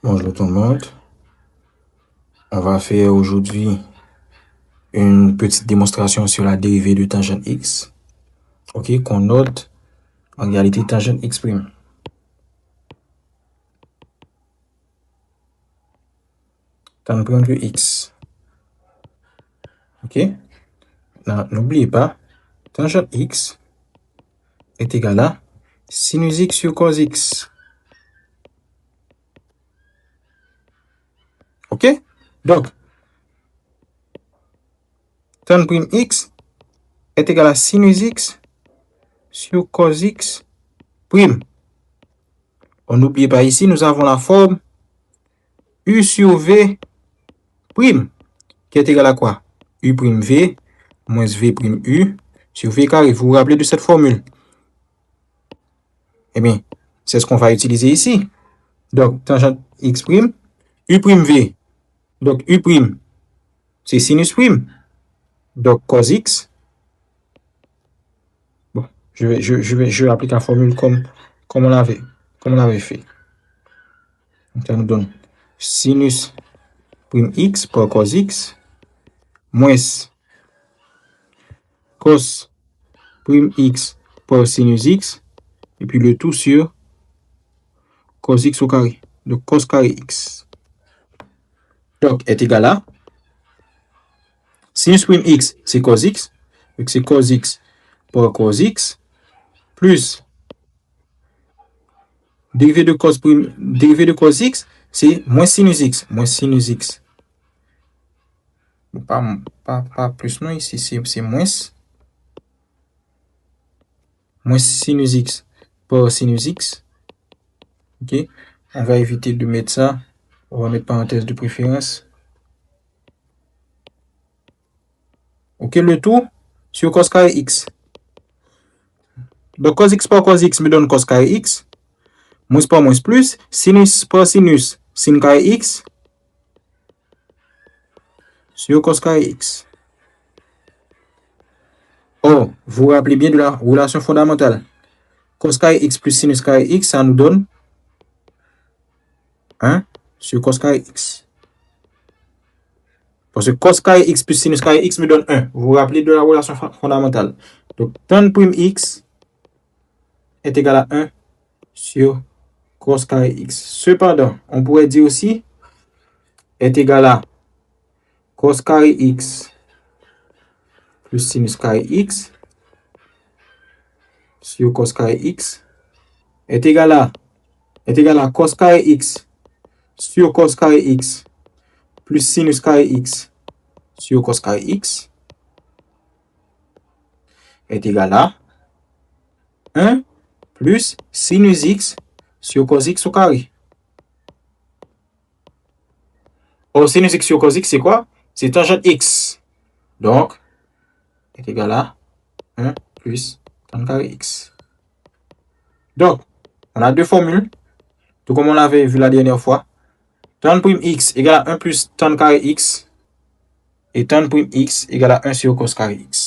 Bonjour tout le monde. On va faire aujourd'hui une petite démonstration sur la dérivée de tangente x. Ok, qu'on note en réalité tangente x'. Tangente prime de x. Ok. N'oubliez pas, tangente x est égal à sinus x sur cos x. Ok. Donc, tangente prime x est égal à sinus x sur cos x prime. On n'oublie pas ici, nous avons la forme u sur v prime, qui est égal à quoi? U prime v moins v prime u sur v carré. Vous vous rappelez de cette formule? Eh bien, c'est ce qu'on va utiliser ici. Donc, tangente x prime, u prime v. Donc, u prime, c'est sinus prime. Donc, cos x. Bon, je vais appliquer la formule comme on l'avait fait. Donc, ça nous donne sinus prime x par cos x moins cos prime x par sinus x, et puis le tout sur cos x au carré. Donc, cos carré x. Donc, est égal à sinus prime x, c'est cos x. Donc, c'est cos x par cos x plus dérivé de cos x, c'est moins sinus x. Moins sinus x. Pas plus non, ici, c'est moins sinus x par sinus x. Ok. On va éviter de mettre ça. On va mettre parenthèse de préférence. Ok, le tout sur cos carré x. Donc, cos x par cos x me donne cos carré x. Moins par moins plus. Sinus par sinus, sin carré x sur cos carré x. Or, vous vous rappelez bien de la relation fondamentale. Cos carré x plus sinus carré x, ça nous donne 1 sur cos carré x. Parce que cos carré x plus sinus carré x me donne 1. Vous vous rappelez de la relation fondamentale. Donc, tan prime x est égal à 1 sur cos carré x. Cependant, on pourrait dire aussi est égal à cos carré x plus sinus carré x sur cos carré x est égal à cos carré x sur cos carré x plus sinus carré x sur cos carré x est égal à 1 plus sinus x sur cos x au carré. Or, sinus x sur cos x, c'est quoi? C'est tangente x. Donc, est égal à 1 plus tan carré x. Donc, on a deux formules, tout comme on l'avait vu la dernière fois. Tan prime x égale à 1 plus tan carré x et tan prime x égale à 1 sur cos carré x.